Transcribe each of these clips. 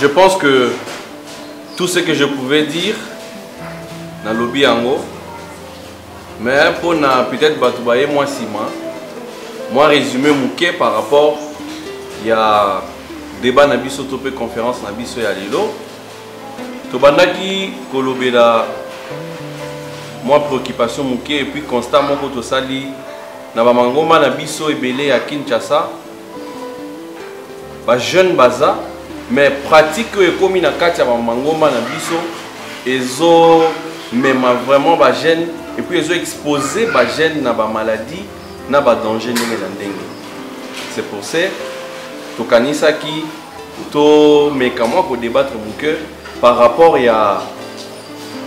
je pense que tout ce que je pouvais dire dans le lobby ango, mais pour peut-être batoubaye moi sima, moi résumé mouké par rapport il y a débat na biso topé conférence na biso ya lelo. Tobandaki kolobela moi préoccupation mouké et puis constamment ko tosali na ba mangoma na biso ebele ya Kinshasa. Ba jeune baza mais pratique et comme na kati ya ba mangoma na biso ezo même vraiment ba jeune et puis ezo exposer ba jeune na ba maladie na ba danger ndenge na ndenge. C'est pour ça to kanisa ki to mekamo ko débattre mon cœur par rapport ya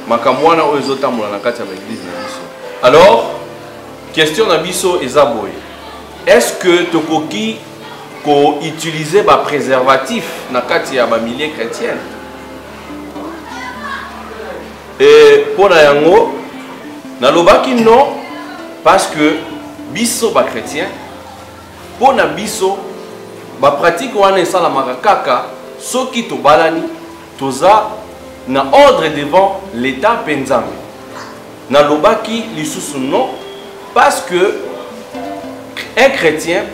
makamwana o ezo tambola na kati ya ba église na biso. Alors question na biso ezaboy. Est-ce que tokoki ko utiliser ba préservatif na kati ya ba milieu chrétien? Et pour na yango na lobaki non parce que biso ba chrétien pour na biso ba pratique wana esala makaka soki to balani toza na ordre devant l'état penzambe na lobaki lisusu non parce que un chrétien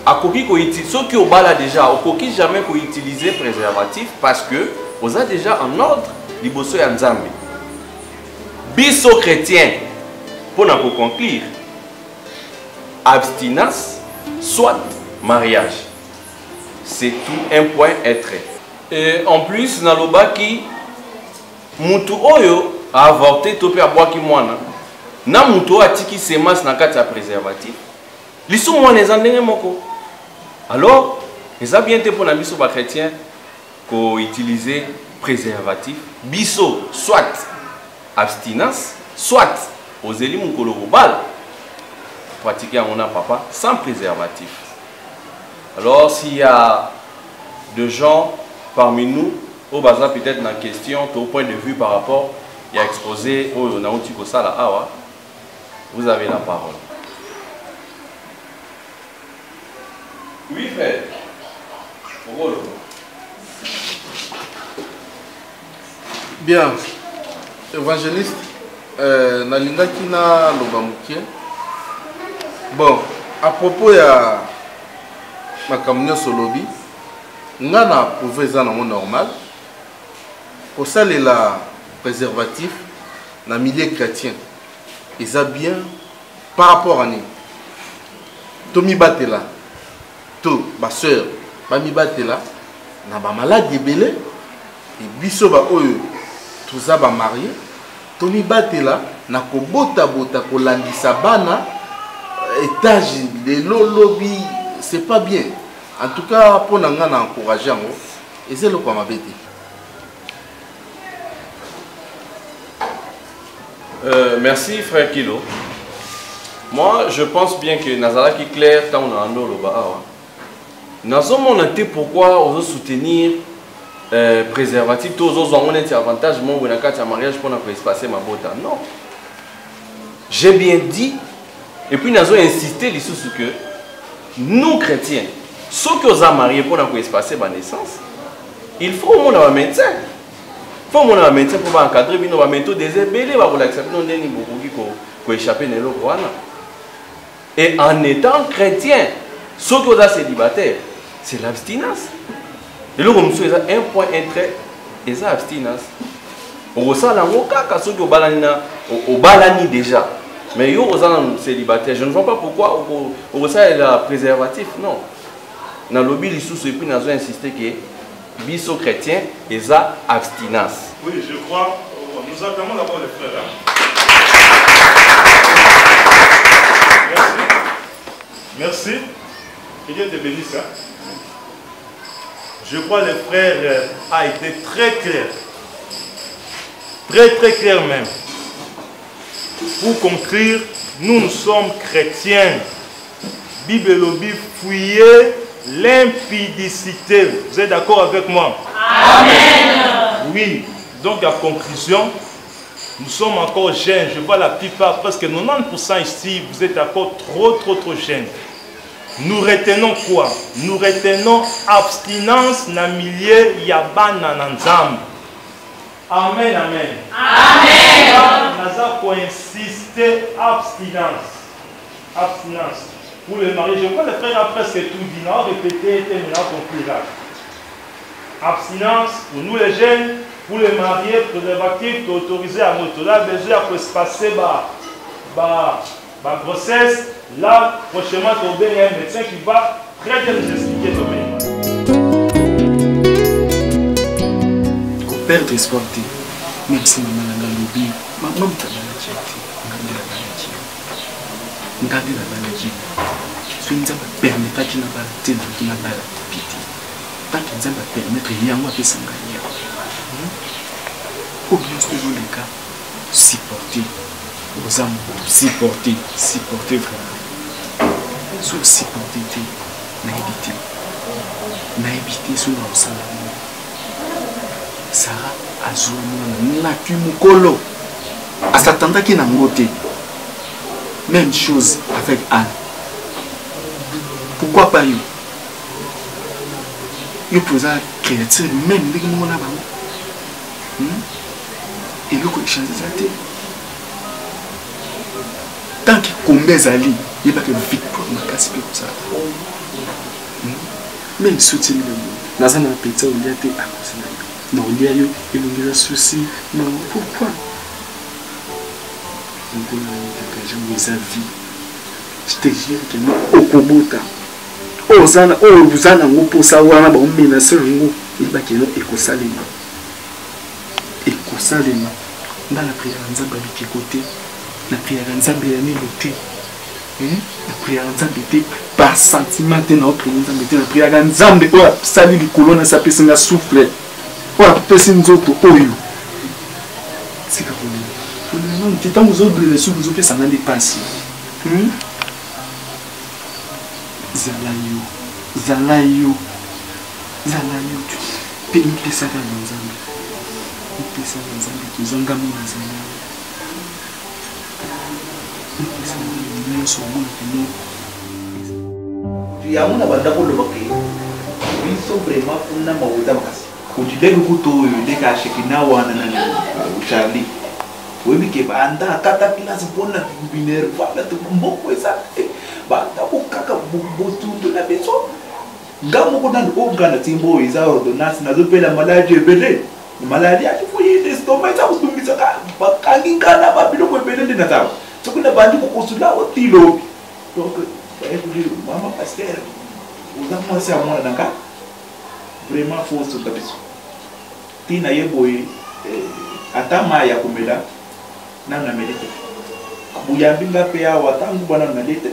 akoki ko utiliser soki o bala déjà akoki jamais ko utiliser préservatif parce que oza déjà en ordre liboso ya nzambe. Biso chrétien pour na ko conclure abstinence soit mariage, c'est tout un point et trait. Et en plus na lobaki mutu oyo a avorté tope abwaki mwana na mutu atiki semence na kati ya préservatif lisu mwana eza ndenge moko. Alors eza bien te pona biso ba chrétien ko utiliser préservatif biso soit abstinence soit ozeli mukolo kobala pratiquer on a papa sans préservatif. Alors s'il y a des gens parmi nous au bazar peut-être dans question au point de vue par rapport il y a exposé au nautiko sala awa, vous avez la parole. Oui frère. Bien, évangéliste, nalingaki na loba mukie. Bon, à propos ya makamnyo solobi, nga na prouvé ça na normal. Pour ça la préservatif na milieu chrétien, ils a bien par rapport à nous. Tomi batela, to ba sœur, ba mi batela, na ba malade belé, et biso ba oyo, tout ça ba marié, tomi batela na ko bota bota ko landisa bana étage de lobby, c'est pas bien. En tout cas, pour nous encourager, et c'est le quoi m'a bêté. Merci frère Kilo. Moi, je pense bien que Nazara qui clair tant on a un le bas. Nous avons pourquoi on veut soutenir préservatif. Tous les autres ont un avantage. Moi, on a un mariage pour ne pas passer ma bota. Non. J'ai bien dit. Et puis nous avons insisté sur que nous chrétiens, ceux qui ont marié pour ne pas passer ma naissance, il faut au moins un médecin. Il faut au moins un médecin pour encadrer nos méthodes des ébélés pour l'accepter. Nous avons beaucoup qui échapper à l'eau. Et en étant chrétien, ceux qui sont célibataires, c'est l'abstinence. Et là, comme ça, un point intérêt, et ça, l'abstinence. On ressent la moka, ceux qui ont balani déjà. Mais yo aux célibataires, je ne vois pas pourquoi on ressent le préservatif, non. Dans le lobby, et puis nous avons insisté que biso chrétien et ça abstinence. Oui, je crois. Nous attendons d'abord les frères. Merci. Que Dieu te bénisse. Je crois que le frère a été très clair. Très très clair même. Pour conclure, nous sommes chrétiens. Bible lobby, fuyez l'impudicité. Vous êtes d'accord avec moi? Amen. Oui. Donc à conclusion, nous sommes encore jeunes. Je vois la plupart, presque 90% ici, vous êtes encore trop jeunes. Nous retenons quoi? Nous retenons abstinence na milieu yabana na nzambe. Amen, amen. Amen. Naza pour insister, abstinence. Abstinence. Pour le mari, je crois que le frère a presque tout dit. On va répéter et maintenant conclure. Abstinence pour nous les jeunes, pour les mariés, préservatifs, autorisés à moto. Là, besoin de se passer la grossesse. Là, prochainement, il y a un médecin qui va très bien nous expliquer le domaine. Perdre espoir, même si maman a lobby, maman a la maladie. Si nous avons permis pas qu'il n'a pas été dans qu'il n'a pas pitié, pas qu'il nous a permettre de y avoir fait s'engager. Au bien toujours les cas, supporter aux âmes, supporter vraiment. Soit supporter, n'habiter sur le sol. Sarah a joué na kumukolo. À s'attendre qu'il n'a pas. Même chose avec Anne. Pourquoi pas you? You peux créer même les gens là-bas. Et le coup change sa tête. Tant qu'il combat Zali, il va que victoire ma casse pour ça. Même soutien le monde. Naza na peta on y a été à cause de non, il y a eu un souci. Non, pourquoi? On a mes avis. Je te jure que moi, au Kobota, au Zana, au Zana, pour savoir, on menace le mot. Il va qu'il y ait éco-salima. Éco-salima. Dans la prière, on a un côté. La prière, on a un côté. La prière, on a un côté. Par sentiment, on a la prière, on a un côté. Salut les colonnes, ça peut se souffler. Voilà, personne d'autre, c'est que vous dites, tant vous oubliez les sous, vous oubliez ça n'a pas passé. Zalayo, tu peux ça dans les amis. Tu peux ça dans les amis, tu en gamins dans les amis. Tu peux ça dans les amis, sur moi, tu y a un abandon pour le moquer. Ils sont vraiment pour n'a pas autant cassé. Kujidega kuto yudeka shekina wana na Charlie. Wewe keba anda kata kila sipona biner wala tu mboko esa. Banda ukaka botundu na beso. Gamu kuna ngana timbo iza ordonance na zopela maladi ebele. Maladi atifuye estoma iza kutumbisa ka bakangingana babilo kwebele na tawo. Sokuna bandi kokosula otilo. Donc mama pasteur. Uzamwa sa mwana nanga. Vraiment fausse kabisa. Tina yeboye atama ya kumela na melete. Buyambinga pe ya watangu bwana na melete.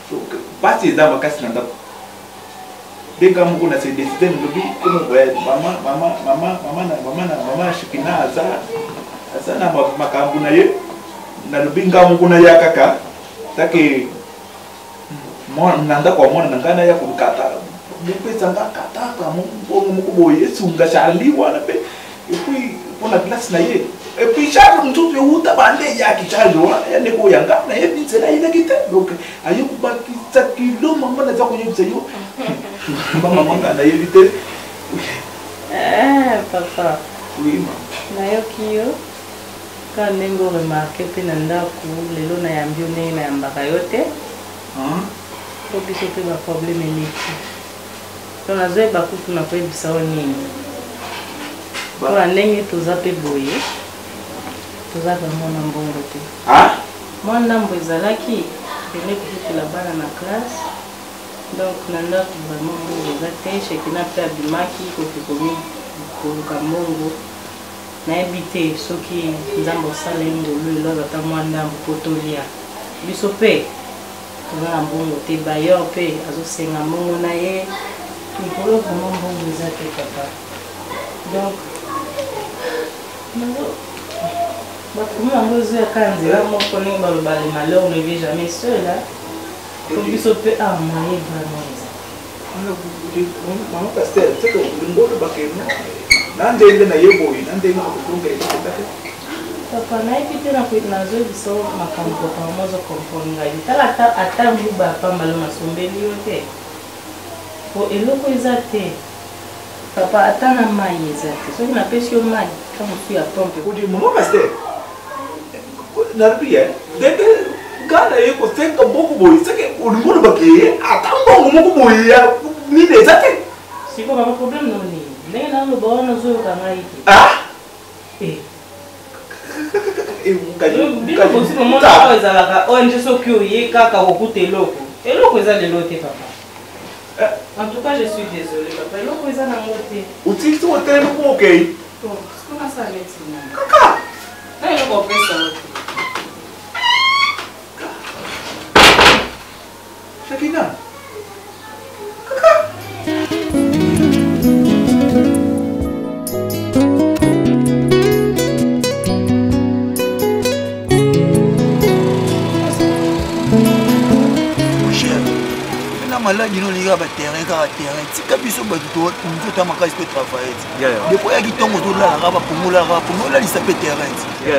So basi za makasi na ndako. Benga mungu na sede sede ndobi komo boya mama shikina asa na makambu na ye na lubinga mungu na yakaka take mwana nanda kwa mwana ngana ya kukata. Pesa ngakata kama mungu Yesu ngashaliwa na pe epi pona classe na ye epi charles mtoto yuta bande ya kichalwa yani ko yanga na ye bitsela ile kite donc ayo kubaki kilo mama na zako yebisa yo mama manga na ye bite papa oui ma na yo kiyo ka nengo remarqué pe na ndako lelo na yambio ne na yambaka yote ko biso pe ba problème ni on a zé baku tuna ko ebisa oni ba ndenge toza pe boye toza ka mona mbongo te mwana mbo ezalaki pene kufutela bana na classe donc na ndako vraiment mbongo eza te shekina pe abimaki kokomi koluka mbongo nayebi te soki nzambe osala ye ngolu elo azata mwa ndambo po tolia biso mpe toza na mbongo te bayor mpe azosenga mbongo na ye likolo vraiment mbongo eza te papa donc bakomi yango ezoyaka nzela moko ndenge baloba le malheur ne vit jamais seul po biso mpe moye vraiment eza mama pasteur c'est que le ngolo bakeno nandenge na yeboyi nandenge kotonga ekitaka Papa, nayebi te nazoyebisa makambo mozo comprendre ngai. Tala ata nguba apambala masombeli yo te. Po eloko eza te. Papa, ata na mai eza te. Soki napesi yo mai, ntango mosu ya pompe. Odi mama pasteur. Nabi dede gana ye ko senga boku boy. Seke ulimona bake ata mbongo moko boy ya ni de zate. Siko papa problème non ni. Ndenge na lo baona zo ka ngai te. Ah? Bino kosi momona awa ezalaka ONG soki oye kaka kokuta eloko. Eloko eza lelo te papa. En tout cas, je suis désolée papa. Eloko eza nango te. Uti so tele ko okay. Bon, comment ça allait sinon? Kaka. Na eloko pesa wote. Shakina. maladi no linga ba terrain ka terrain tika biso ba to ta makasi pe travailler de ko ya kitongo to la ba pomola li sa pe terrain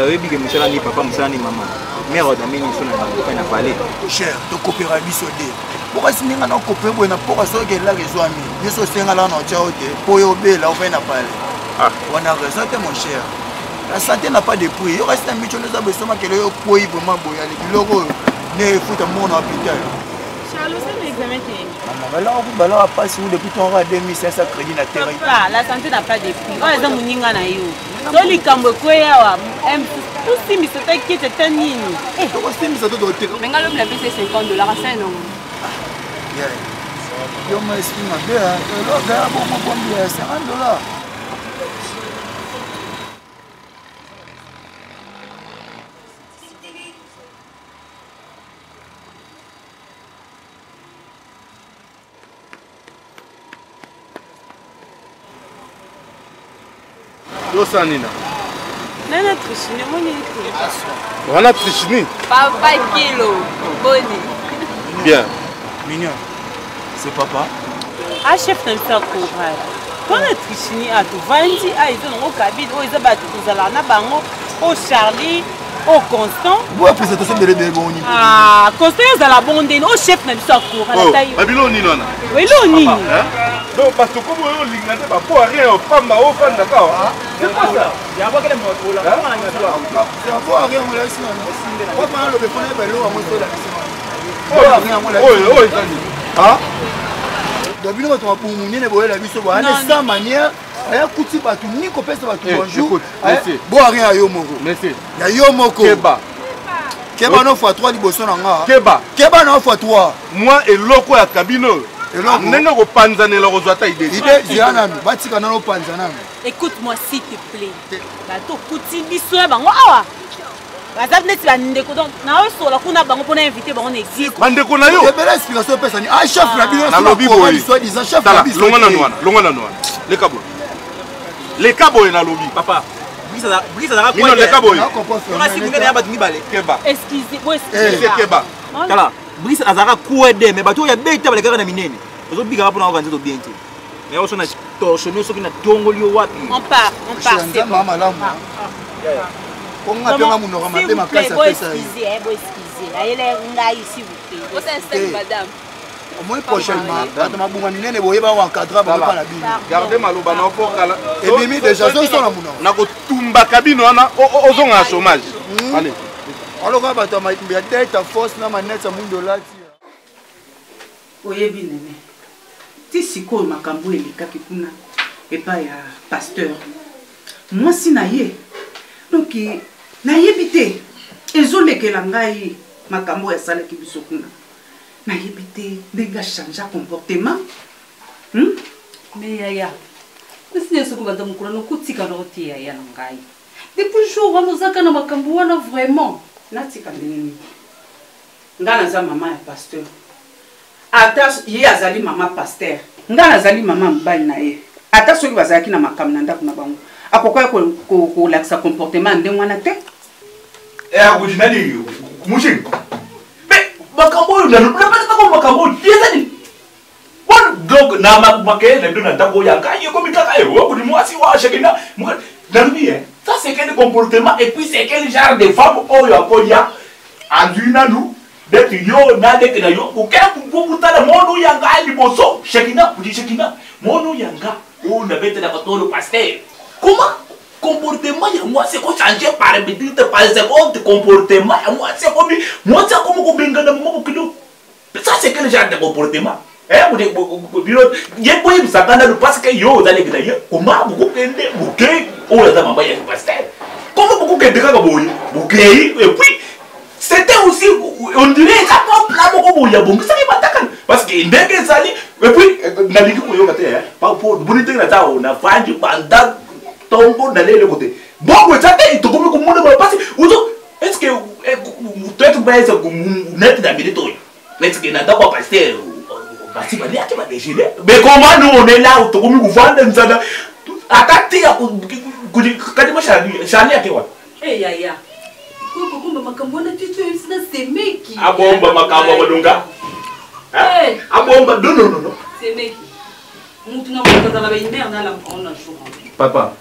oui bige musala ni papa musala ni maman mère d'amini sona na parler cher to coopérer biso de pourquoi sininga na coopérer bo na pourquoi so ke la réseau ami biso senga la na chao te po yo be la on na parler on a raison te mon cher la santé n'a pas de prix yo reste un micho nous a besoin que yo poi vraiment boya les biloko ne futa mon hôpital. Charles, c'est l'examen qui est. Maman, alors pas si vous depuis ton rang 2500 crédits na terrain. Papa, la santé n'a pas de prix. Oh, les moninga na yo. So li kambo ko ya wa. Tout si mi c'était qui c'était nini. Eh, comment c'est mi ça doit être. Mais ngalo me laisser $50 c'est non. Yeah. Yo me estime bien. Alors, là bon bien $50. Sanina. Nana trichini moni tu. Wana trichini. Papa kilo. Boni. Bien. Mignon. C'est papa. Ah chef n'a pas courage. Quand la trichini a tout vendu, ah ils ont au cabine, oh ils ont battu tout ça là, na bango, oh Charlie, oh Constant. Vous avez présentation de l'ébébonie. Ah Constant ils ont la bonne, oh chef n'a pas courage. Babylone ni nona. Oui lo ni. Donc parce que comme on lingate ba pour rien au femme au fan d'accord. C'est quoi ça? Il y a pas quel mot là. C'est pas rien on laisse non. Pas mal le téléphone est bello à mon tour là. Oh, ah? Dabino ba to pour munye ne boye la biso ba na sans manière aya kuti ba tu ni ko pesa ba tu bonjour. Bo rien yo moko. Merci. Ya yo moko. Keba no fois 3 liboso na nga. Keba no fois 3. Moi et loko ya kabino. Nenga ko panzanela ko zwata ide. Ide ziana mi batika na no panzana. Écoute-moi s'il te plaît. Bato kuti biso ya bango awa. Bazab neti ba ndeko donc na oso la kuna bango pona inviter bango na existe. Bandeko na yo. E bela explication pesa ni. Ah chef na bino na lobi boy. Soit disant chef na biso. Longa na noana. Le cabo na lobi. Papa. Brisa za quoi? Le cabo. On a signé na batu ngibale. Keba. Excusez-moi. C'est Keba. Tala. Brisa azara kuede mais bato ya beta ba lekaka na minene. Ozo biga hapo na organiser to bien te. Mais oso na torsionner soki na tongoli yo wapi. On part. C'est maman là. On a bien mon normal ma place à faire ça. Excusez. Ayele ngai s'il vous plaît. Vous installez madame. Au moins prochainement, dans ma bouma minene boye ba encadrer ba pas la bille. Gardez maloba na po kala. Et bimi déjà so na muno. Na ko tumba kabino wana ozonga chômage. Allez. Alors ba to ma mbia delta force na maneta mundo lati. Oyebi nene. Ti siko makambo elikaki kuna epa ya pasteur. Moi si na ye. Donc nayebi te ezolekela ngai makambo ya salaki biso kuna. Nayebi te ndenge changer comportement. Mais yaya. Kasi yeso ko banda mukura no kutika no tia ya ngai. Depuis jour wana zaka na makambo wana vraiment natika ndenge. Ngana za mama ya pasteur. Ata ye azali mama pasteur. Ngana azali mama mbali na ye. Ata soki bazalaki na makambo na ndako na bango. Akokoya ko laksa comportement ndenge wana te. Akujinali yo. Mushin. Makambo na ko makambo yezani. Bon donc na makake na ndona ndako ya kanyi ko mitaka yo ko ni mwasi wa shekina. Narubi Ça, c'est quel comportement et puis c'est quel genre de femme oh yakoya anduna nous d'être yo na de que yo pour le monde yanga ali bosso Shekina pour dire Shekina mon yanga on avait été d'accord le pasteur. Comment comportement ya moi c'est qu'on changer par minute par seconde comportement ya moi c'est comme moi c'est comme ko benga na mo ko ça c'est quel genre de comportement. Parce que yo dans les comment beaucoup de bouquet ou la dame ya pasteur. Comment beaucoup de gars bouquet et puis c'était aussi on dirait ça pas là beaucoup ya bon ça qui parce que ndenge sali et puis na liki ko yo kate pas pour bonité na ta on a fanji pendant tombo d'aller le côté bon ça te to comme monde parce que est-ce que tu es pas ça net d'habiter est-ce que na d'abord pasteur mais comment nous on est là tu comme vous vendez ça attaquer kadima shali yake wa eh ya ko kumba makambo na ticho sina semeki abomba makambo madunga eh abomba non semeki mtu na mtu na bainde na la on a chaud papa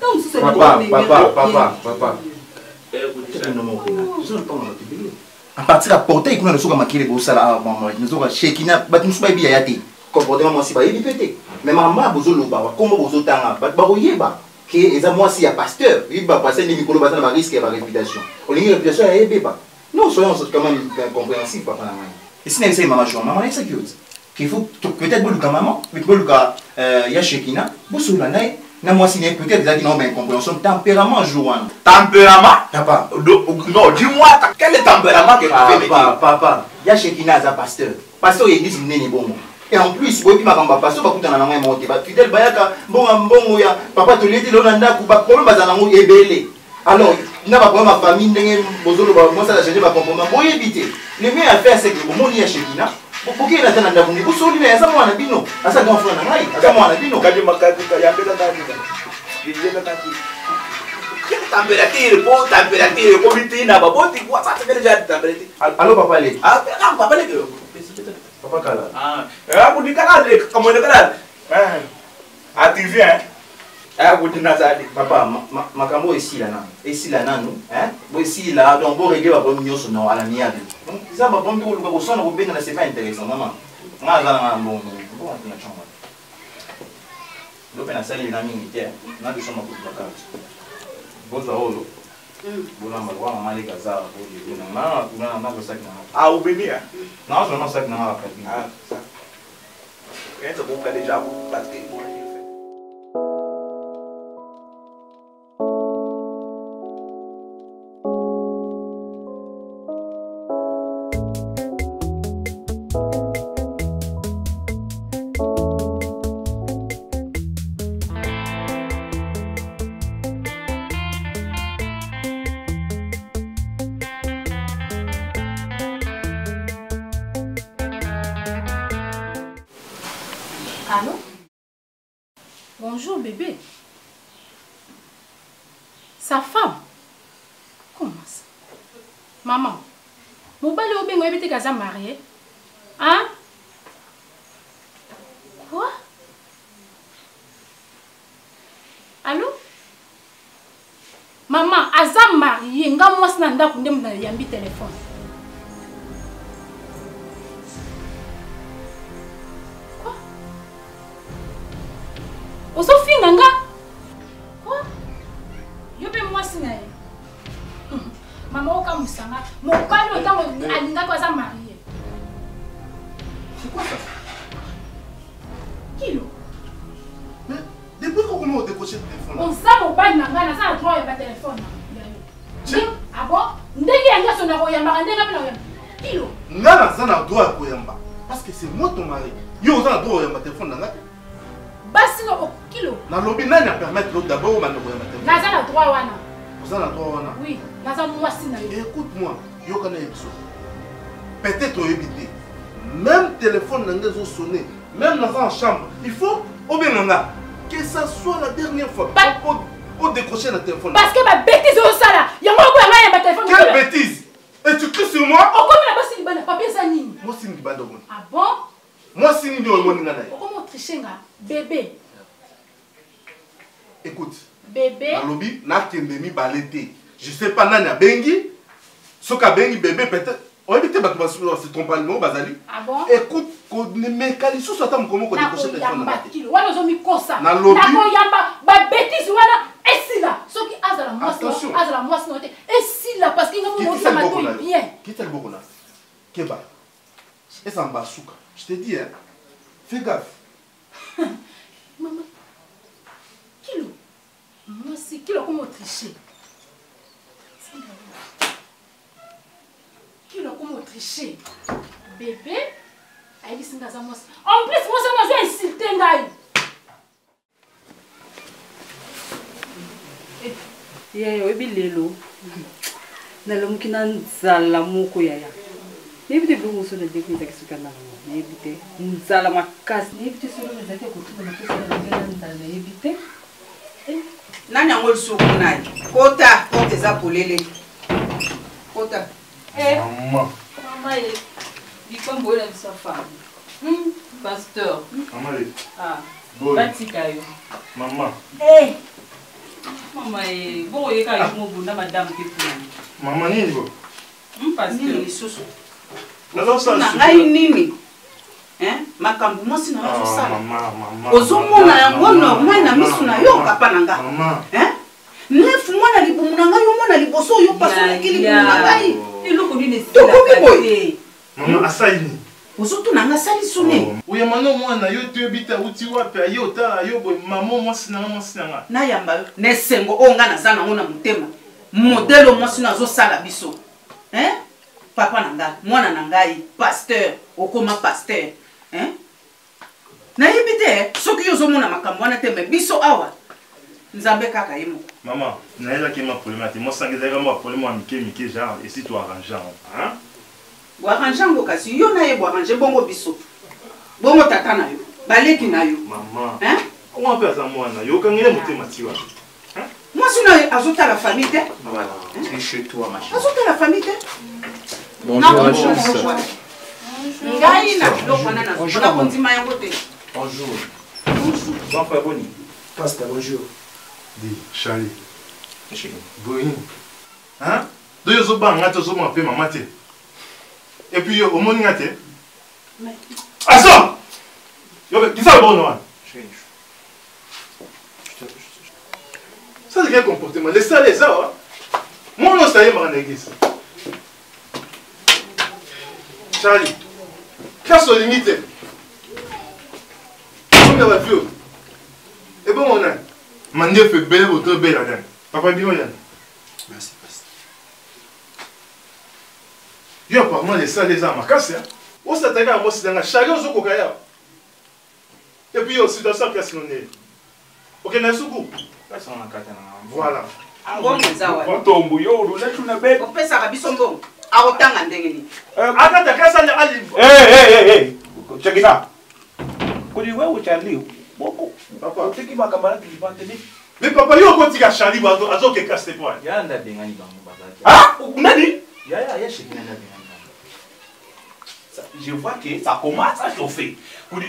à partir à porter il connaît le soga makile bo sala maman nous soga Shekina batu suba bi yati comportement moi si ba yebi pété mais maman bozo loba comment bozo tanga ba oyeba que eza moi si ya pasteur il va passer ni mikolo batana ba risque ya ba réputation on ligne réputation ya yebe ba non soyons quand même compréhensifs papa na maman et si c'est maman joie maman c'est cute qu'il faut peut-être boluka maman mais boluka ya Shekina bozo la nai na moi si peut-être là qui non mais compréhension tempérament jouant tempérament papa non dis-moi quel est tempérament que tu fais papa ya Shekina za pasteur il dit nene bon et en plus boyebi makamba pasteur bakutana na moi monte ba fidèle bayaka mbongo ya papa to leti lona ndaku ba problème bazana ngo ebele alors na ba problème ma famille ndenge bozolo ba moi ça a changé ba comportement boyebi te le mieux à faire c'est que bon ya Shekina Pourquoi il a tellement d'abonnés? Vous savez, mais ça moi on a bino. Ça grand frère na ngai. Ça moi on a bino. Quand je m'accorde ya mbela tani. Il y a tani. Température, comité na ba boti quoi ça c'est déjà température. Allô papa les. Ah papa les. Papa kala. Ah vous dites kana comment on est ah tu viens ah vous dites na ça papa makambo ici là nanu hein bo ici là donc bo régler ba bon nyoso non à la miable. Donc ça va bon ko luka ko sona ko benga c'est pas intéressant maman. Nga za bon na chamba. Lope na sali na mingi te na de soma ko bakala. Bozo olo. Bona malwa mama le gaza bo de na na sac na. Ah ou benia. Non, seulement sac na après. Ah ça. Est-ce bon que déjà parce que Allô? Bonjour bébé. Sa femme? Comment ça? Maman, mon bal est au bien, tu es marié? Hein? Quoi? Allô? Maman, Azam marié, nga moi snanda kundem na yambi téléphone. Osofi nanga? Quoi? Yo be moi sinaye. Maman oka musanga. Mon père autant alinga kwa za marié. C'est quoi ça? Kilo. Mais depuis comment on décroche le téléphone? On sa mon père nanga na sa droit ya téléphone. Ah bon? Ndenge yanga sona ko yamba ndenge na yamba. Kilo. Ngana ça na droit ko yamba parce que c'est moi ton mari. Yo ça na droit yamba téléphone nanga. Basi no kilo. Na lobby nani a permettre l'autre d'abord mano ko yamba téléphone. Naza na droit wana. Ça na droit wana. Oui, naza moi sina. Écoute-moi, yo kana ebiso. Peut-être éviter. Même téléphone nanga zo sonner, même dans la chambre, il faut obenanga que ça soit la dernière fois. Pour décrocher le téléphone. Parce que ma bêtise au sala. Yango ko yamba téléphone. Quelle bêtise? Et tu cries sur moi? On comme la basi libana papier ça nini? Moi c'est ni bado. Ah bon? Moi c'est ni do mo ngana. Comment trichenga bébé? Écoute, bébé nalobi nakende mibale te. Je sais pas nani abengi soka bengi bébé peut-être oyebi te bato se trompa numéro bazali. Ah bon? Écoute meka lisusu ata mokomo kodekoshe téléphone na te. Wana ozomikosa nalobi nakoyamba babétise wana esila soki azala mwasi na te esila parce que nga momosa bien. Kita liboko na keba eza mbasuka. Je te dis hein, fais gaffe. Maman, Kilo, moi c'est Kilo comment tricher. Kilo comment tricher. Bébé, aïe c'est dans moi. En plus moi ça m'a insulté ngai. Yaya oyebi lelo nalomuki na nzala moko yaya nayebi te biloko mosusu nadeki ezaki soki analango nayebi te nzala makasi nayebi te solo ezaki kotuba na pesana nzala nayebi te nani yango lisuku naye kota porte eza polele kota mama ye likambo oyo na biso femme pasteur batika yo mama mama ye bongo yeka yo mobunda madame te kuna mama nini bo pasteur lisusu na ngai nini makambo mwasi na yo ozosala ozomona yango normal na miso na yo papa na nga nefu mwana libumu na ngai omona liboso oyo pasolaki libumu na ngai eloko nini tokomi boye mama asali nini ozotuna nga asali sune oyamana omwana yo toyebi te auti wapi aye otala yo boye mama mwasi na nga nayamba yo nesengo oyo nga naza nango na motema modele mwasi na azosala biso papa na ngai mwana na ngai pasteur okoma pasteur nayebi te soki yo ozomona makambo wana te me biso awa nzambe kaka ye moko mama nayelaki ma problème te mosange ezalaka mo problème ya mike genre esi to arrange boarrange yango kasi yo na ye boarrange bongo biso bongo tata na yo baleki na yo mama omo mpe aza mwana yo okangele motema ti wana mwasi na azotala famille te azotala famille te ngai na biloko wana nakondima yango te bonjour frère boni pasteur bonjour di Charlie boyini do yo ozobanga nga te ozomona mpe mama te et puis yo omoni nga te aso yo kisa bono wana ça c'est quel comportement les salles les ça mon nom c'est dans l'église Charlie qu'est-ce que limite comme la voiture et bon on a mandé fait belle auto belle là papa bien là merci yo apparemment les salles les armes cassé on s'attaque à moi c'est dans chacun au kokaya et puis aussi dans ça qu'est-ce qu'on est OK na suku ça on a katana voilà ngombe zawa tombo yo rula tuna be opesa kabiso mbongo akotanga ndenge ni akata kasa le ali check it out kodi wewe Charlie boko papa tiki makambana kilipante ni mais papa yo kotika Charlie bazo azoke casse point ya nda bengani bango bazaki unani ya shekina nda bengani je vois que ça commence à chauffer kodi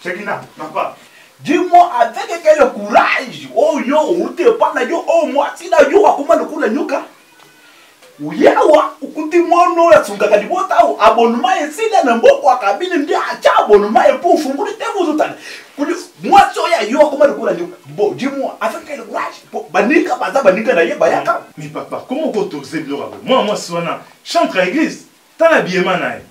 Shekina papa dis-moi avec quel courage oh yo ute pana yo oh moi sina yo akoma lokula nyoka uyawa ukuti mwono ya tsungaka libota abonnement esile na mboko akabini ndi acha abonnement et pour funguli tevu zotana kuli mwacho ya yo akoma lokula nyoka bon dis-moi avec quel courage banika baza na yeba yaka mais papa comment t'autoriser biloko moi sona chantre à église tala biema nae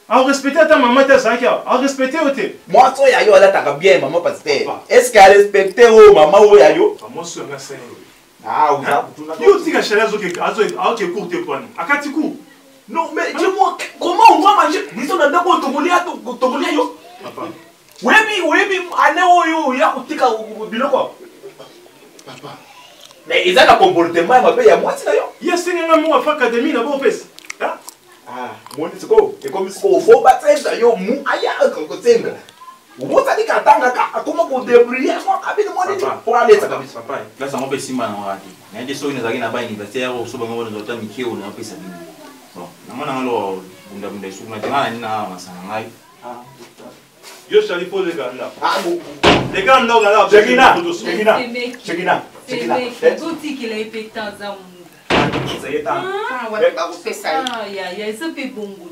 à respecter ta maman ta sakia à respecter ote moi so ya yo ala taka bien maman pasteur est-ce qu'elle respecter o maman o ya yo moi so nga sen yo tika chala zo ke azo courte point akati ku non mais dis-moi comment on va manger biso na ndako tokolia yo papa webi ane oyo ya kutika biloko papa mais ils ont un comportement ya mabe ya mwasi na yo ya singa mo afa académie na bo pesa moni siko e comme siko fo batsenga yo mu aya ko tsenga umotsa dikatanga ka akoma ko débrouiller so kabini moni pour aller ça kabisa papa là ça m'empêche simba na wadi na ndi so inazaki na ba université yako so bango bona zota mikio na pesa bini bon na mona ngalo bunda isu na tena na masana ngai Yo Charlie faut les gars là. Ah bon. Les gars là. Chekina. Tout qu'il a été tant ça. Ah,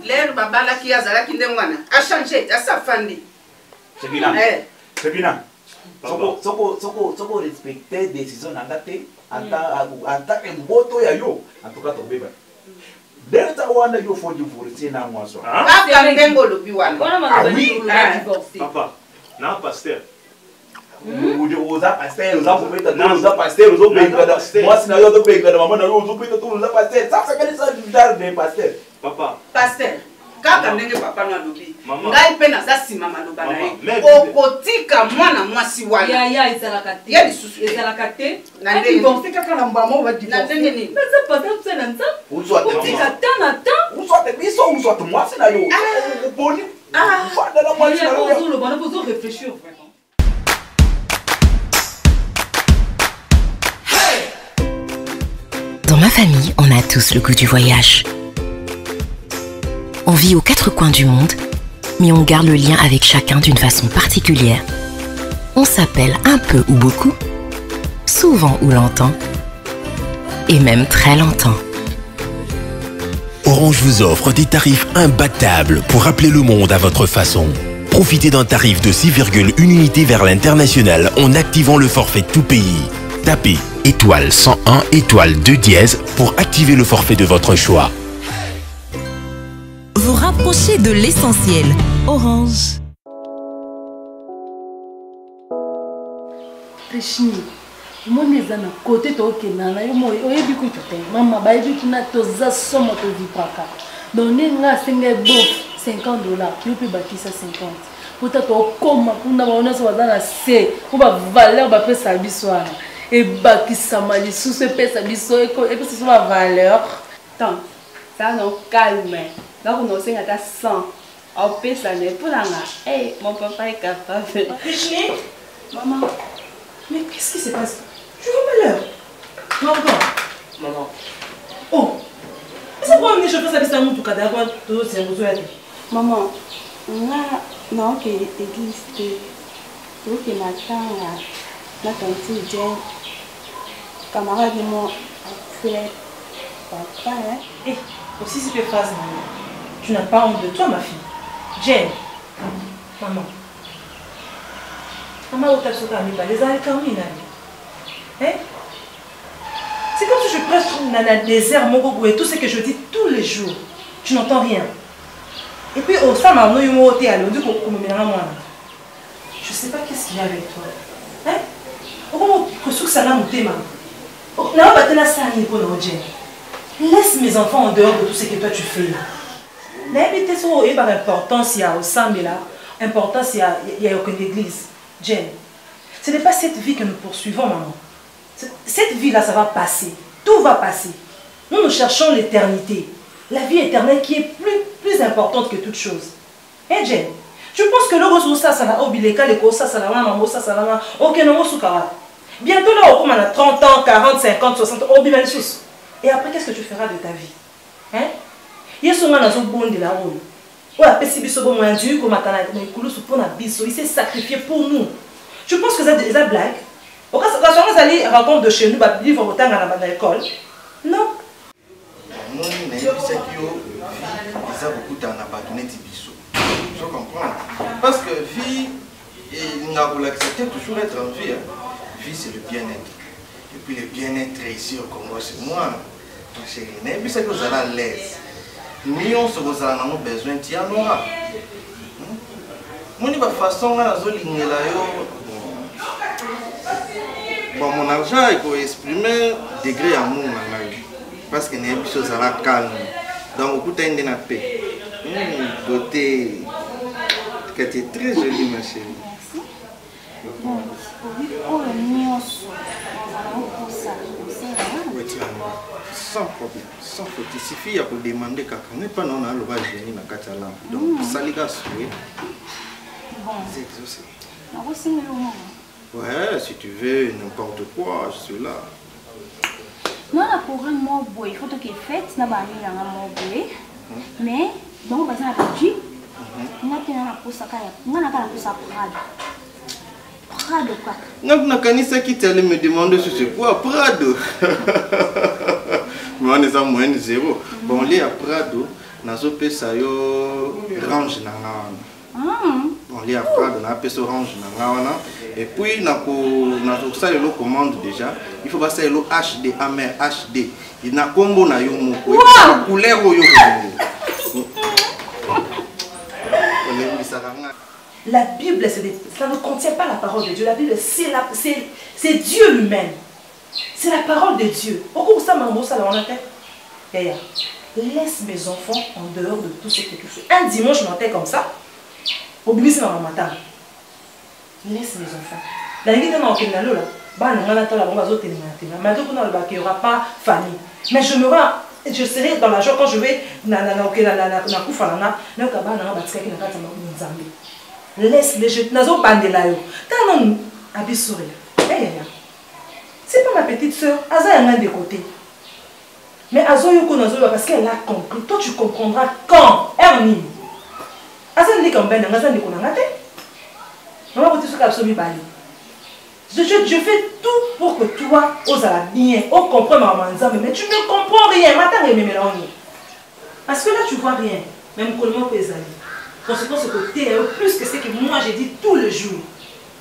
l'air babala qui a zala qui demande a changé, a sa famille. Chekina. Soko respecter décision n'angate en tant que moto ya yo en tout cas ton bébé. Delta wana yo faut divorcer na moi so. Ah kandengo lobi wana. Papa, na pasteur. Uza pasteur, uza pasteur, moi si na yo to bega maman na yo to pita to uza pasteur. Ça c'est ça du dar de pasteur. Papa. Pasteur. Kaka ndenge papa na lobi. Ngai pe na za sima maloba na ye. Okotika mwana mwasi wana. Ya ezalaka te. Ya lisusu ezalaka te. Na ndenge bon c'est kaka na mbamo va divorcer. Na ndenge ni. Mais ça pas ça na nza. Okotika tana ta. Soit biso ou soit moi si na yo. Boni. Ah. Fada la moi si na yo. Le bon faut réfléchir vraiment. Dans ma famille, on a tous le goût du voyage. On vit aux quatre coins du monde, mais on garde le lien avec chacun d'une façon particulière. On s'appelle un peu ou beaucoup, souvent ou longtemps, et même très longtemps. Orange vous offre des tarifs imbattables pour rappeler le monde à votre façon. Profitez d'un tarif de 6,1 unités vers l'international en activant le forfait tout pays. Tapez étoile 101 étoile 2 dièse pour activer le forfait de votre choix. Vous rapprochez de l'essentiel. Orange. Péchini, moi mes amis, côté toi qui n'a pas eu moi, au début que tu t'es, maman, bah début tu n'as pas de somme au début pas qu'à. Donc on a 50 $, tu peux bâtir ça 50. Peut-être au comment, pour n'avoir on soit dans la C, on va valeur, on va faire ça bissoir. Et bâtir ça mal, sous ce pèse ça bissoir et puis c'est ma valeur. Tant, ça non calme. Donc on a 100. On peut ça mais pour la hey, mon papa est capable. Péchini, maman. Mais qu'est-ce qui se passe? Tu veux malheur? Maman. Oh! C'est quoi on est chauffeur ça ça tout cadavre tout c'est vous souhaitez. Maman, non que église tout que m'attend la tante Jen camarade de moi fait papa hein. Eh, aussi cette phrase tu n'as pas honte de toi ma fille. Jen. Maman. Maman, où t'as sauté à les années quand même. Hein? C'est comme si je prêche dans le désert, mon gogo, et tout ce que je dis tous les jours. Tu n'entends rien. Et puis, au sein de mon côté, on dit qu'on me met dans moi. Je ne sais pas qu'est-ce qu'il y a avec toi. Hein? Comment que ça l'a monté, maman? Non, pas de la salle pour nous, Jen. Laisse mes enfants en dehors de tout ce que toi tu fais là. L'habité est par importance, il y a au sein de là. Importance, il y a aucune église. Jen, ce n'est pas cette vie que nous poursuivons, maman. Cette vie-là, ça va passer. Tout va passer. Nous cherchons l'éternité. La vie éternelle qui est plus importante que toute chose. Hein, Jen? Tu penses que le ressource, ça va oublier les causes, ça va, maman, ça va, ok, non, bientôt là, on a 30 ans, 40, 50, 60, on oublie les choses. Et après, qu'est-ce que tu feras de ta vie? Hein? Il y a souvent dans un bon de la rue. Il s'est sacrifié pour nous. Tu penses que c'est des blagues? Quand on allait rencontre de chez nous, il vivre autant à l'école. Non. Non, mais c'est que ça beaucoup de temps à pardonner Tibiso. Je comprends. Parce que vie, il n'a pas accepté toujours être en vie. Vie, c'est le bien-être. Et puis le bien-être ici au Congo, c'est moi, ma chérie. Et puis c'est que vous allez à l'aise. Nous, vous avons besoin de tiens, non. Moi, de toute façon, bon, mon argent, il faut exprimer degré amour. Parce que les choses à la calme. Donc, beaucoup de temps, paix. Beauté. Tu es très jolie, ma chérie. Bon, pour le mignon, sans problème, sans faute. Il suffit de demander quelqu'un. On n'est pas dans le va venir dans le Catalan. Donc, ça les gars, bon. C'est exaucé. Ouais, si tu veux, n'importe quoi, je suis là. Non, la programme, il faut que tu fasses, mais, donc, on va dire, Prado quoi. Nakanisa qui allait me demander si c'est quoi Prado. Mais on est à moins de 0. Bon, on est à Prado. Nazo pesa yo range na ngawana. On est à Prado, na pesa range na ngawana. Et puis nazo ça le commande déjà. Il faut passer le HD amer HD. Il na combo na yo moko. Couleur yo. La Bible, ça ne contient pas la parole de Dieu. La Bible, c'est Dieu lui-même. C'est la parole de Dieu. Laisse mes enfants en dehors de tout ce que tu fais. Un dimanche, je m'entends comme ça. Au début, c'est dans le matin. Laisse mes enfants. Dans les là, il n'y aura pas famille. Mais je serai dans la joie quand je vais laisse les jeux. C'est pas ma petite soeur. Aza est de côté. Mais Azo Yoko parce qu'elle a compris. Toi tu comprendras quand. Ernie. Aza n'est comme ben. Aza n'est qu'on a raté. Je fais tout pour que toi, oses à la bien, on comprend ma maman, mais tu ne comprends rien. Parce que là, tu vois rien. Même pour le moment, les amis. Conséquence, que tu es plus que ce que moi j'ai dit tout le jour.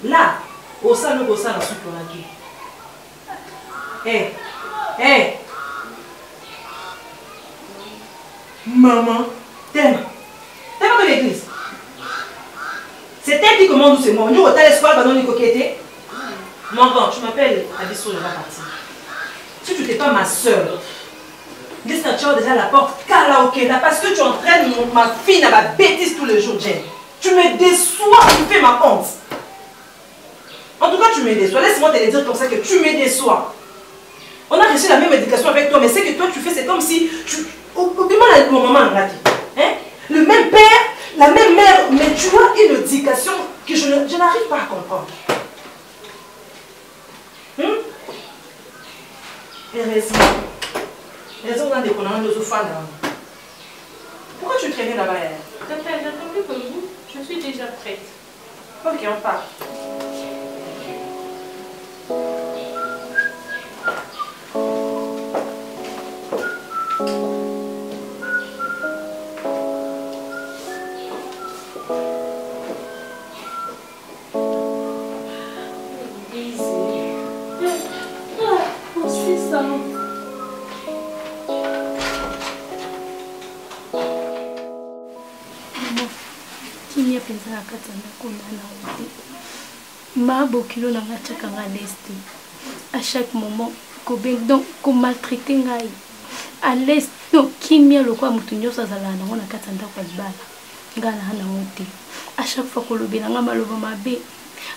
Là, au salon, la soupe pour la vie. Hé, maman, t'aimes. T'aimes pas l'église. C'est elle qui commande ou c'est moi. Nous, au l'espoir, bah non, les coquettes. Mon enfant, tu m'appelles Abisso, je vais partir. Si tu n'es pas ma soeur, dis que tu as déjà la porte karaoké là parce que tu entraînes ma fille à ma bêtise tous les jours, Jen. Tu me déçois, tu fais ma honte. En tout cas, tu me déçois. Laisse-moi te le dire comme ça que tu me déçois. On a reçu la même éducation avec toi, mais ce que toi tu fais, c'est comme si tu. Oublie-moi mon maman hein? Le même père, la même mère, mais tu as une éducation que je n'arrive pas à comprendre. Heureusement. Pourquoi tu traînais là-bas? J'attendais que vous. Je suis déjà prête. Ok, on part. C'est ça. Kimia penza na kati ndako na wote. Ma bokilo na ngachaka nga leste. À chaque moment ko ben donc ko maltraiter ngai. À l'est donc kimia lokwa mutu nyosa zala na ngona kati ndako libala. Ngana na wote. À chaque fois ko lobela nga maloba mabe.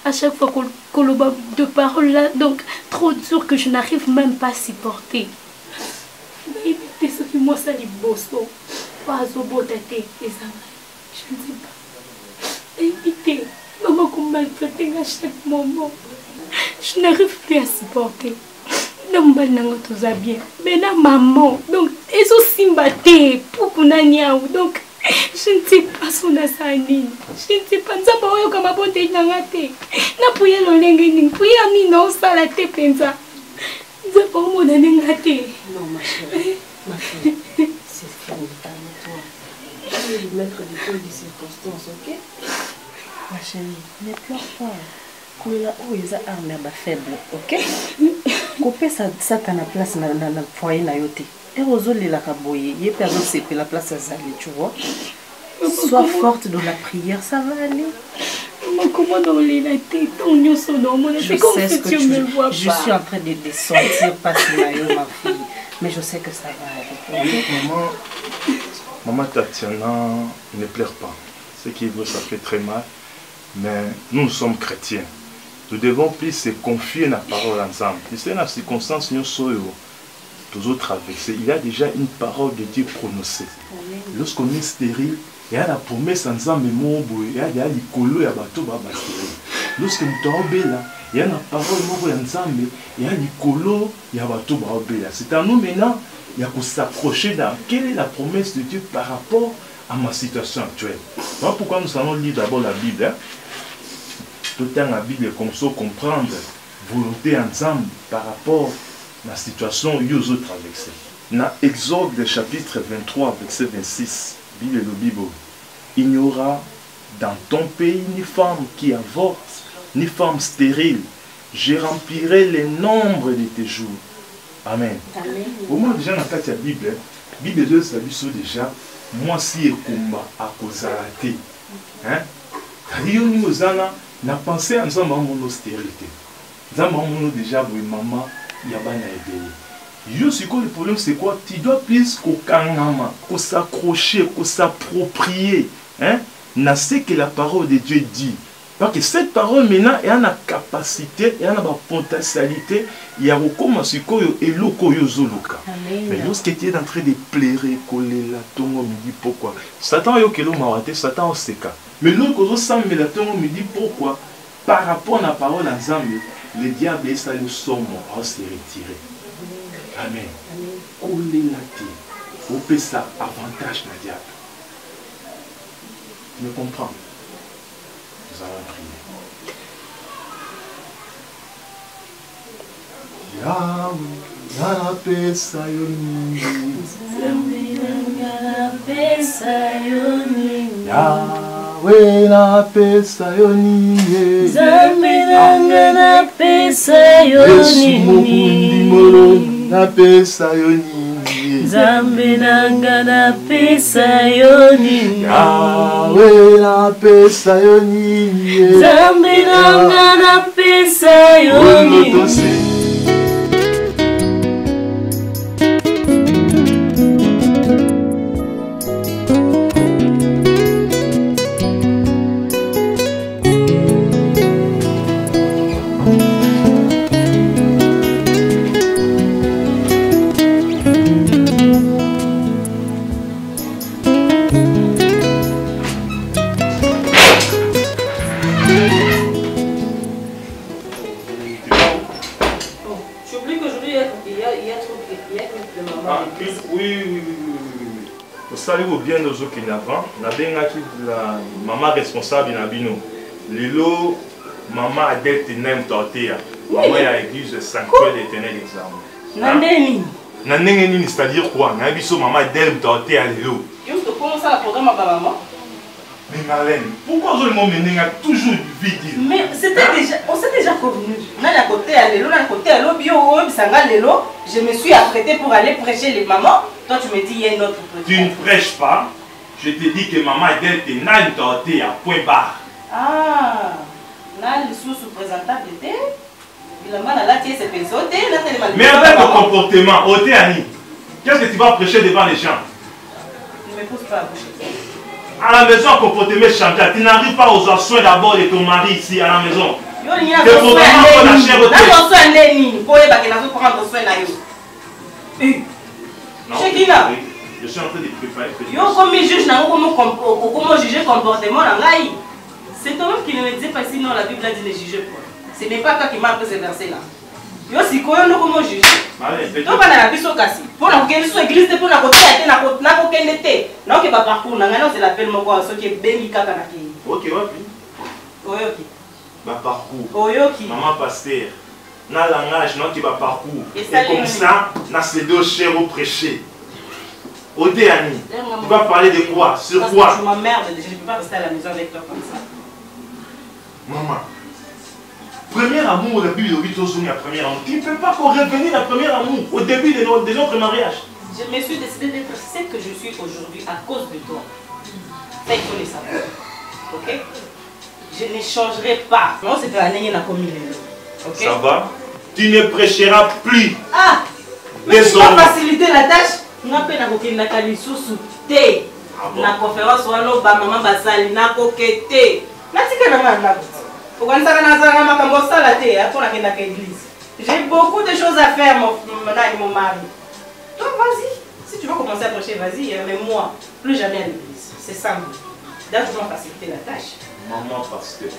À chaque fois qu'on le bat de paroles là, donc trop dur que je n'arrive même pas à supporter. Mais ce que moi ça les bosso, pas au beau tête, je ne sais pas. Évitez, maman qu'on maltraite à chaque moment. Je n'arrive plus à supporter. Non, tout va bien. Mais là, maman, donc, ils ont simbaté pour qu'on a niaou, donc. Je ne sais pas son asani. Je ne sais pas. Nous avons comme un bon dénangate. Na pouye le lengening. Pouye ami non ça la te pensa. Nous avons mon dénangate. Non ma chérie. Ma chérie. C'est fini. Calme-toi. Je vais lui mettre des peu de circonstances, ok? Ma chérie, ne pleure pas. Koula où ils ont armé ma faible, ok? Coupé ça t'en a place dans le foyer na yote. Et Rosoli la kaboye, il peut avoir la place à Zali, tu vois. Sois forte dans la prière, ça va aller. Comment dans la tête, on son nom, je sais ce que tu me vois pas. Je suis en train de sortir passer ma fille, mais je sais que ça va aller. Oui, maman Tatiana, ne pleure pas. Ce qui veut, ça fait très mal, mais nous sommes chrétiens. Nous devons plus se confier dans la parole ensemble. Tu sais, dans les circonstances, nous sommes toujours traversés. Il y a déjà une parole de Dieu prononcée. Lorsqu'on est stérile, il y a la promesse ensemble, il y a l'icolo, il y a bateau, stérile. Lorsque nous sommes là, il y a une parole moko ya Nzambe, il y a likolo, il y a bato baobela. C'est à nous maintenant, il y a qu'on s'accrocher dans quelle est la promesse de Dieu par rapport à ma situation actuelle. Voilà pourquoi nous allons lire d'abord la Bible. Hein? Tout le temps la Bible comme ça comprendre volonté ensemble par rapport à la situation que nous traversons. Dans Exode chapitre 23 verset 26, Bible et le Bible, il n'y aura dans ton pays ni femme qui avorte, ni femme stérile. Je remplirai le nombre de tes jours. Amen. Au moins déjà dans la Bible, la Bible déjà, moi si et combat à cause de la na pensé à mon stérilité. Nous avons déjà vu maman, il y a pas le problème c'est quoi? Tu dois plus qu'on s'accrocher, qu'on s'approprier. Hein? Na ce que la parole de Dieu dit. Parce que cette parole maintenant, elle a une capacité, elle a une potentialité, il y a comme si et loko yozoloka. Mais lorsque tu es en train de pleurer, coller la tongue, on me dit pourquoi. Satan yo kelo mawate, Satan au seka. Mais l'autre chose semble la tongue, on me dit pourquoi. Par rapport à la parole en Zambie, le diable est allé au sommet, on s'est retiré. Amen. Coller la tête, on peut ça avantage le diable. Tu me comprends? Nous allons prier. Yahweh na pesa yoni, Zambe na pesa yoni, na pesa yoni, Zambe na pesa yoni, Yahweh na pesa yoni, Zambe na pesa yoni. Bien nos autres avant, na benga qui la maman responsable na bino. Lelo maman Adèle tenem tortea. Maman ya église sanctuaire d'éternel exemple. Nandeni. Nandeni c'est-à-dire quoi? Na biso maman Adèle tortea lelo. Yo to commence à programme ma maman. Mais Marlène, pourquoi je me mène à toujours vite? Mais c'était déjà, on s'est déjà convenu. N'a la côté à l'élo, n'a côté à l'obio, bisanga l'élo. Je me suis apprêtée pour aller prêcher les mamans. Toi tu me dis il y a une autre prêche. Tu ne prêches pas. Je te dis que maman Adèle te n'a une tortée à point barre. Ah, n'a le sous-présentable de thé. Il a mal à la tienne, c'est pensé. Mais avec ton comportement, ôté Annie, qu'est-ce que tu vas prêcher devant les gens? Ne me pose pas à boucher. À la maison, comportement chanté. Tu n'arrives pas aux soins d'abord de ton mari ici à la maison. Je suis en train de préparer. Yo comme juge comment juger comportement c'est toi-même qui ne me disais pas sinon la Bible a dit de juger quoi. Ce n'est pas toi qui m'as appris ce verset là. Yo si quoi nous comment juger. Donc on a biso kasi. Pour la église pour la côté na kokende te. Na ke ba parcours na ngana c'est l'appel moko so qui bengi kaka na ki. OK wapi? Oyoki. Ba parcours. Oyoki. Maman pasteur. Na langage non qui ba parcours. Et comme ça, na ces deux chers au prêcher. Odéani, tu vas parler de quoi? Sur quoi? Je m'emmerde, je ne peux pas rester à la maison avec toi comme ça. Maman, premier amour, au début de la première amour. Tu ne peux pas revenir à premier amour au début de notre mariage. Je me suis décidé d'être celle que je suis aujourd'hui à cause de toi. Ça, il faut le savoir. Ok? Je ne changerai pas. Non, c'est pas la commis. Ok? Ça va? Tu ne prêcheras plus. Ah! Mais tu vas faciliter la tâche? Je vais na kalisusu te na conférence wano ba maman basali na kokete na tika na ngana pour quand ça na za makambo sala te pour la kenda église. J'ai beaucoup de choses à faire mon mari. Toi vas-y, si tu veux commencer à prêcher vas-y, mais moi plus jamais à l'église. C'est ça. D'ailleurs je dois faciliter la tâche. Maman pasteur.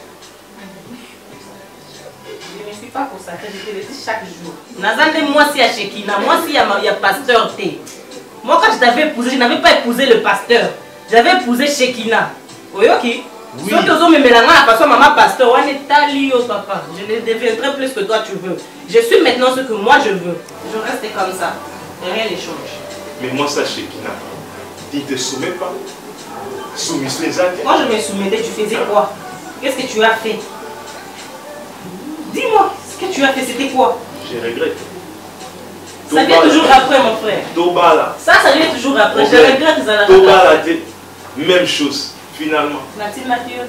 Je ne suis pas consacrée, je te le dis chaque jour. Nazande, moi si à Shekina, moi si il y a pasteur T. Moi quand je t'avais épousé, je n'avais pas épousé le pasteur. J'avais épousé Shekina. Oui, ok. Oui. Sauf que vous me mélangez la façon maman pasteur, on est talio papa. Je ne deviendrai plus que toi tu veux. Je suis maintenant ce que moi je veux. Je reste comme ça. Et rien ne change. Mais moi ça Shekina, tu ne te soumets pas. Soumise les actes. Moi je me soumettais, tu faisais quoi? Qu'est-ce que tu as fait? Dis-moi, ce que tu as fait, c'était quoi? Je regrette. Ça vient toujours après, mon frère. Tobala. Ça vient toujours après. Je regrette ça. Tobala, même chose, finalement. N'a-t-il Mathieu?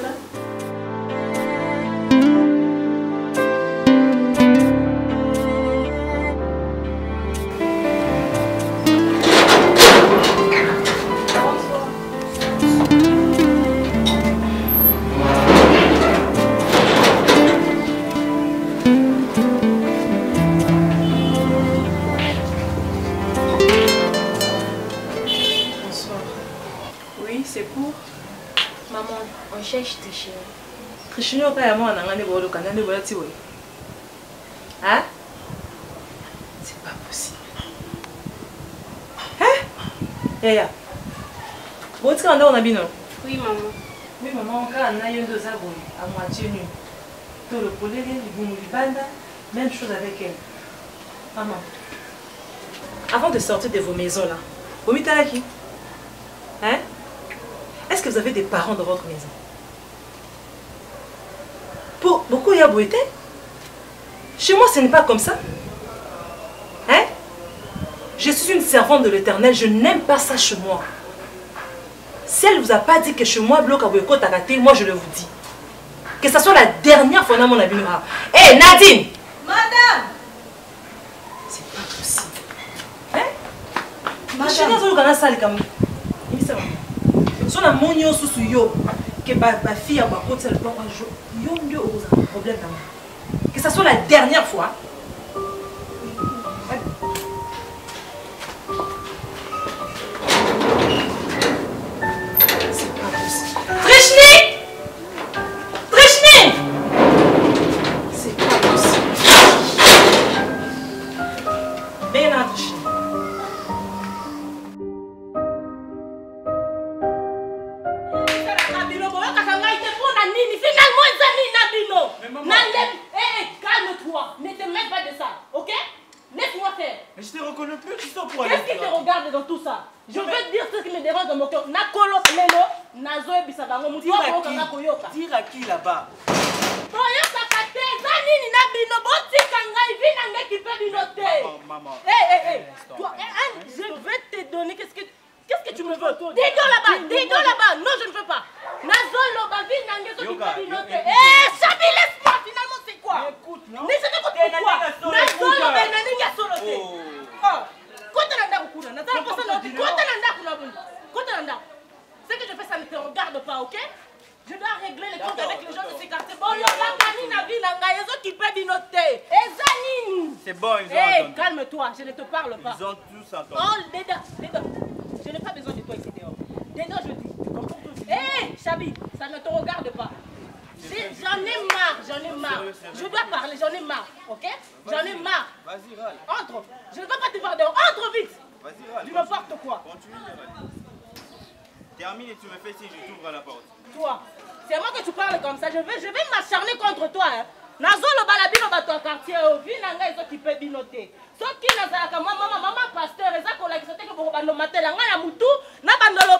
Trichino pas à moi en angane bolo kanane bola tiwe. Hein? C'est pas possible. Hein? Yaya. Bon, tu on a bino? Oui, maman. Oui, maman, on a un aïe de zabon à moitié nu. Tout le poulet, le banda, même chose avec elle. Maman, avant de sortir de vos maisons là, vous mettez à qui? Hein? Est-ce que vous avez des parents dans votre maison? Pour beaucoup, il y a beauté. Chez moi, ce n'est pas comme ça. Hein? Je suis une servante de l'Éternel. Je n'aime pas ça chez moi. Si elle ne vous a pas dit que chez moi, bloc à Boyko Tagaté, moi je le vous dis. Que ce soit la dernière fois dans mon avis. Hé, Nadine! Madame! C'est pas possible. Hein? Madame! Je suis dans la salle comme ça. Si on a mon yo sous yo, que ma fille a ma côté, elle peut avoir un problème. Que ce soit la dernière fois. C'est pas possible. Trichni! Trichni! C'est pas possible. Ben là, Trichni. Calme-toi, ne te mêle pas de ça, ok? Laisse-moi faire. Mais je te reconnais plus, tu sors pour aller. Qu'est-ce qui te regarde dans tout ça? Je veux dire ce qui me dérange dans mon cœur. Nakolo, Lelo, Nazo et Bisabango, dire à qui là-bas? Maman. Je vais te donner. Qu'est-ce que tu me veux? Dis-donc là-bas, dis-donc là-bas. Non, je ne veux pas. Nazo, Lobavi, Nangeso, Chabi, laisse-moi. Finalement, c'est quoi? Écoute, non? Mais c'est quoi? Nazo, Lobavi, Nangeso, ce que je fais, ça ne te regarde pas, ok? Je dois régler les comptes avec les gens de ces quartiers. Bon, c'est bon, ils ont entendu. Calme-toi, je ne te parle pas. Ils ont tous entendu. Oh, dedans. Je n'ai pas besoin de toi ici dehors. Dedans, je dis. Hé, Chabi, ça ne te regarde pas. J'en ai marre. Je dois parler, j'en ai marre, ok? J'en ai marre. Vas-y, râle. Entre. Je ne veux pas te voir dehors. Entre vite. Vas-y, râle. Tu me portes quoi? Continue, râle. Termine et tu me fais si je t'ouvre la porte. Toi, c'est moi que tu parles comme ça. Je vais m'acharner contre toi. Hein. Nazo le balabino bato quartier au vinanga ils occupé binoté. Sauf qui nazalaka maman pasteur eza ko la kisate que pour bando matela nga ya mutu na bandolo